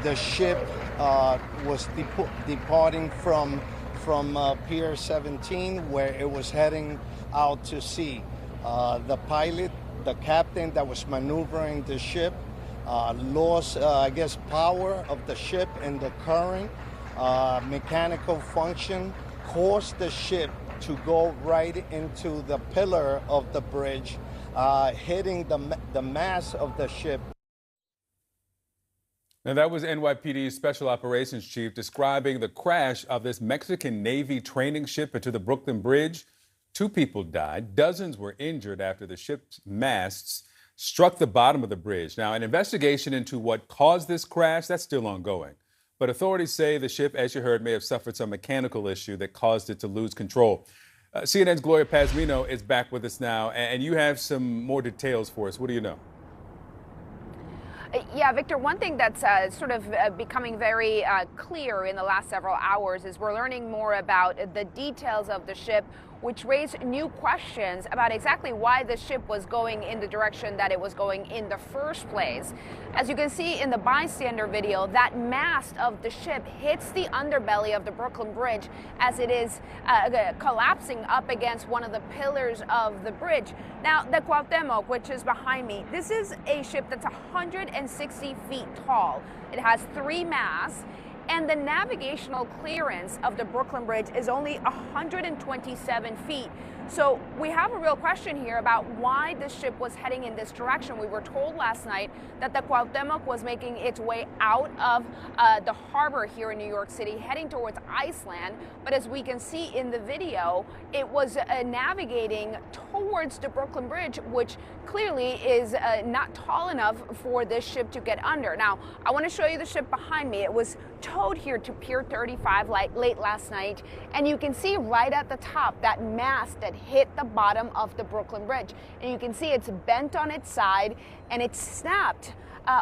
the ship was departing from Pier 17, where it was heading out to sea. The pilot, the captain that was maneuvering the ship, lost, power of the ship and the current. Mechanical function caused the ship to go right into the pillar of the bridge, hitting the mast of the ship. Now, that was NYPD's Special Operations Chief describing the crash of this Mexican Navy training ship into the Brooklyn Bridge. 2 people died. Dozens were injured after the ship's masts struck the bottom of the bridge. Now, an investigation into what caused this crash, that's still ongoing. But authorities say the ship, as you heard, may have suffered some mechanical issue that caused it to lose control. CNN's Gloria Pazmino is back with us now, and you have some more details for us. What do you know? Yeah, Victor, one thing that's becoming very clear in the last several hours is we're learning more about the details of the ship, which raised new questions about exactly why the ship was going in the direction that it was going in the first place. As you can see in the bystander video, that mast of the ship hits the underbelly of the Brooklyn Bridge as it is collapsing up against one of the pillars of the bridge. Now, the Cuauhtémoc, which is behind me, this is a ship that's 160 feet tall. It has 3 masts. And the navigational clearance of the Brooklyn Bridge is only 127 feet. So we have a real question here about why the ship was heading in this direction. We were told last night that the Cuauhtémoc was making its way out of the harbor here in New York City, heading towards Iceland. But as we can see in the video, it was navigating towards the Brooklyn Bridge, which clearly is not tall enough for this ship to get under. Now, I want to show you the ship behind me. It was towed here to Pier 35 late last night, and you can see right at the top that mast that hit the bottom of the Brooklyn Bridge. And you can see it's bent on its side and it snapped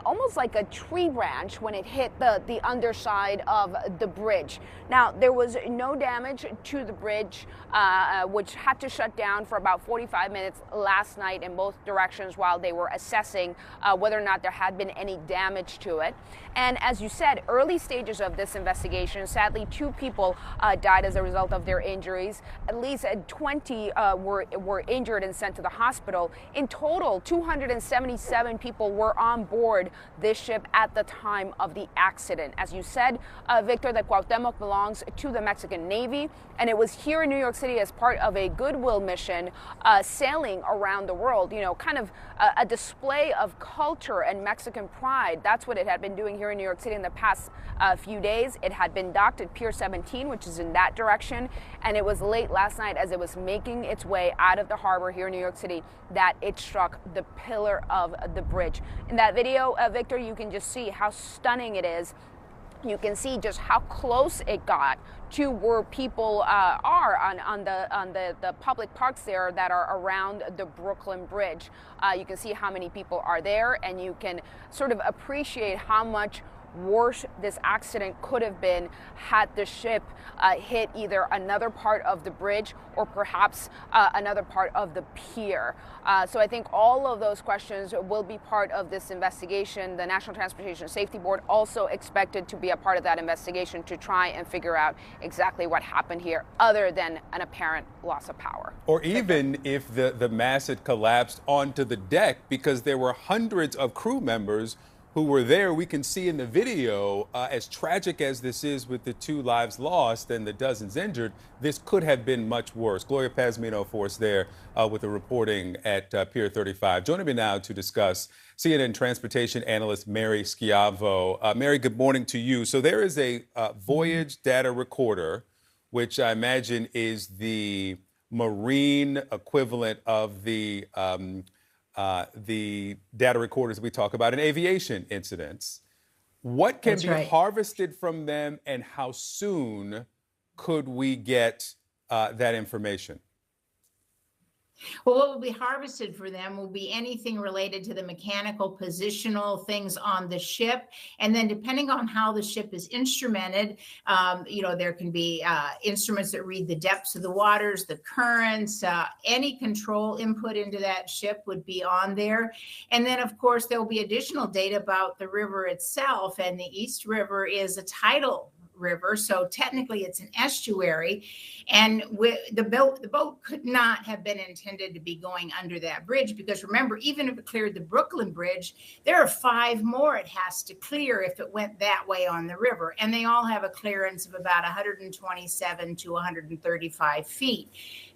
almost like a tree branch when it hit the underside of the bridge. Now, there was no damage to the bridge, which had to shut down for about 45 minutes last night in both directions while they were assessing whether or not there had been any damage to it. And as you said, early stages of this investigation, sadly, 2 people died as a result of their injuries. At least 20 were injured and sent to the hospital. In total, 277 people were on board this ship at the time of the accident. As you said, Victor, the Cuauhtémoc belongs to the Mexican Navy, and it was here in New York City as part of a goodwill mission sailing around the world, kind of a display of culture and Mexican pride. That's what it had been doing here in New York City in the past few days. It had been docked at Pier 17, which is in that direction, and it was late last night as it was making its way out of the harbor here in New York City that it struck the pillar of the bridge. In that video, Victor, you can just see how stunning it is. You can see just how close it got to where people are on the public parks there that are around the Brooklyn Bridge. You can see how many people are there, and you can sort of appreciate how much worse this accident could have been had the ship hit either another part of the bridge or perhaps another part of the pier. So I think all of those questions will be part of this investigation. The National Transportation Safety Board also expected to be a part of that investigation to try and figure out exactly what happened here, other than an apparent loss of power. Or even if the mast had collapsed onto the deck, because there were hundreds of crew members who were there. We can see in the video, as tragic as this is with the 2 lives lost and the dozens injured, this could have been much worse. Gloria Pazmino for us there with the reporting at Pier 35. Joining me now to discuss, CNN transportation analyst Mary Schiavo. Mary, good morning to you. So there is a voyage data recorder, which I imagine is the marine equivalent of the data recorders we talk about in aviation incidents. What can be harvested from them, and how soon could we get that information? Well, what will be harvested for them will be anything related to the mechanical positional things on the ship. And then depending on how the ship is instrumented, there can be instruments that read the depths of the waters, the currents, any control input into that ship would be on there. And then, of course, there will be additional data about the river itself. And the East River is a tidal river, so technically it's an estuary, and the boat could not have been intended to be going under that bridge, because remember, even if it cleared the Brooklyn Bridge, there are 5 more it has to clear if it went that way on the river, and they all have a clearance of about 127 to 135 feet.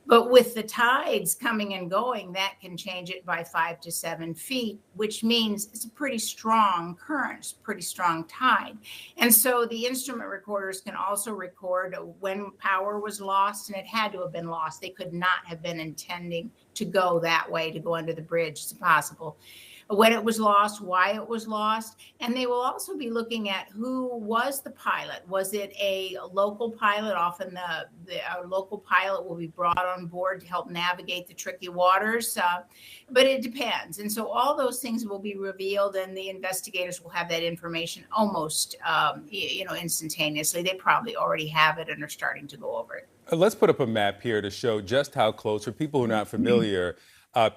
But with the tides coming and going, that can change it by 5 to 7 feet, which means it's a pretty strong current, pretty strong tide. And so the instrument recorders can also record when power was lost, and it had to have been lost. They could not have been intending to go that way, to go under the bridge. It's impossible. When it was lost, why it was lost. And they will also be looking at who was the pilot. Was it a local pilot? Often our local pilot will be brought on board to help navigate the tricky waters, but it depends. And so all those things will be revealed, and the investigators will have that information almost instantaneously. They probably already have it and are starting to go over it. Let's put up a map here to show just how close, for people who are not familiar,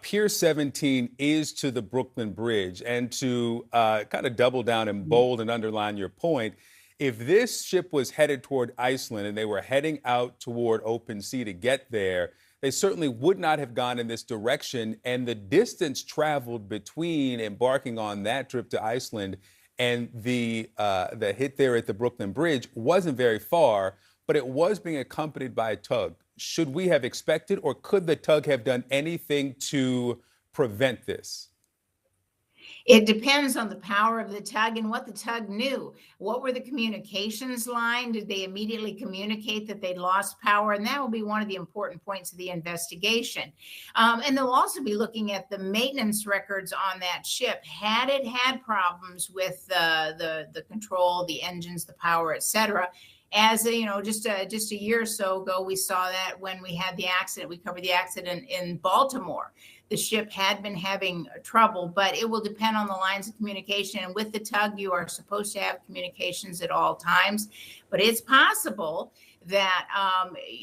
Pier 17 is to the Brooklyn Bridge. And to kind of double down and bold and underline your point, if this ship was headed toward Iceland and they were heading out toward open sea to get there, they certainly would not have gone in this direction. And the distance traveled between embarking on that trip to Iceland and the hit there at the Brooklyn Bridge wasn't very far, but it was being accompanied by a tug. Should we have expected, or could the tug have done anything to prevent this? It depends on the power of the tug and what the tug knew. What were the communications line? Did they immediately communicate that they'd lost power? And that will be one of the important points of the investigation. And they'll also be looking at the maintenance records on that ship. Had it had problems with the control, the engines, the power, et cetera? As just a year or so ago, we saw that when we had the accident. We covered the accident in Baltimore. The ship had been having trouble, but it will depend on the lines of communication. And with the tug, you are supposed to have communications at all times. But it's possible that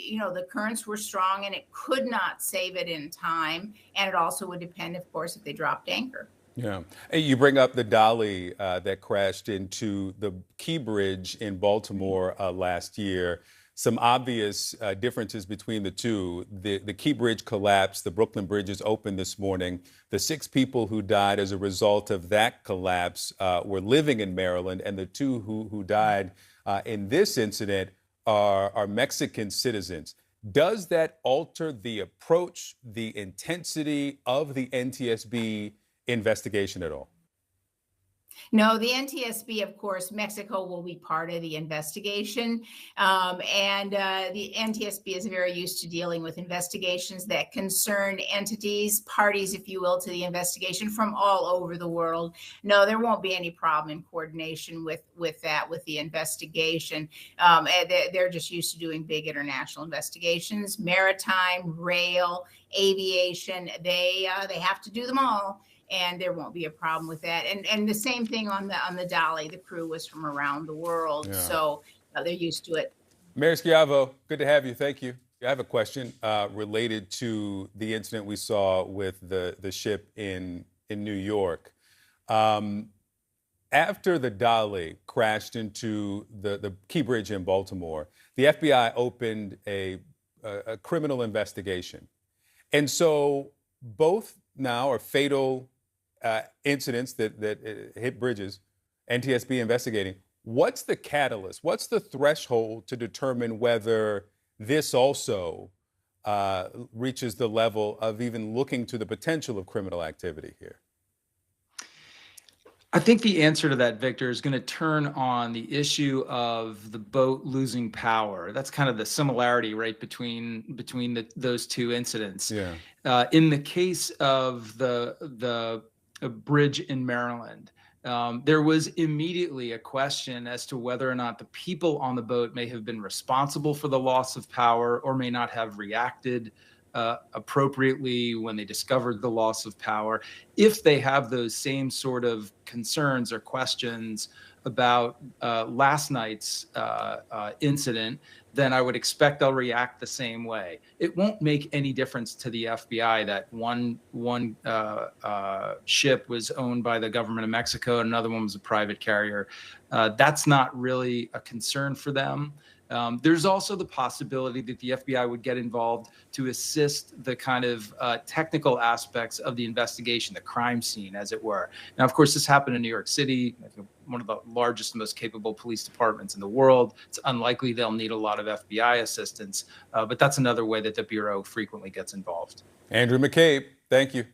the currents were strong and it could not save it in time. And it also would depend, of course, if they dropped anchor. Yeah. And you bring up the dolly that crashed into the Key Bridge in Baltimore last year. Some obvious differences between the two. The Key Bridge collapsed. The Brooklyn Bridge is open this morning. The 6 people who died as a result of that collapse were living in Maryland, and the 2 who died in this incident are Mexican citizens. Does that alter the approach, the intensity of the NTSB investigation at all? No, the NTSB, of course, Mexico will be part of the investigation. And the NTSB is very used to dealing with investigations that concern entities, parties, if you will, to the investigation from all over the world. No, there won't be any problem in coordination with the investigation. They're just used to doing big international investigations, maritime, rail, aviation. They have to do them all. And there won't be a problem with that. And the same thing on the dolly. The crew was from around the world, so they're used to it. Mary Schiavo, good to have you. Thank you. I have a question related to the incident we saw with the ship in New York. After the dolly crashed into the Key Bridge in Baltimore, the FBI opened a criminal investigation. And so both now are fatal incidents that hit bridges, NTSB investigating. What's the catalyst? What's the threshold to determine whether this also reaches the level of even looking to the potential of criminal activity here? I think the answer to that, Victor, is going to turn on the issue of the boat losing power. That's kind of the similarity, right, between those two incidents. Yeah. In the case of the bridge in Maryland, there was immediately a question as to whether or not the people on the boat may have been responsible for the loss of power or may not have reacted appropriately when they discovered the loss of power. If they have those same sort of concerns or questions about last night's incident, then I would expect they'll react the same way. It won't make any difference to the FBI that one ship was owned by the government of Mexico and another one was a private carrier. That's not really a concern for them. There's also the possibility that the FBI would get involved to assist the kind of technical aspects of the investigation, the crime scene, as it were. Now, of course, this happened in New York City, one of the largest and most capable police departments in the world. It's unlikely they'll need a lot of FBI assistance, but that's another way that the Bureau frequently gets involved. Andrew McCabe, thank you.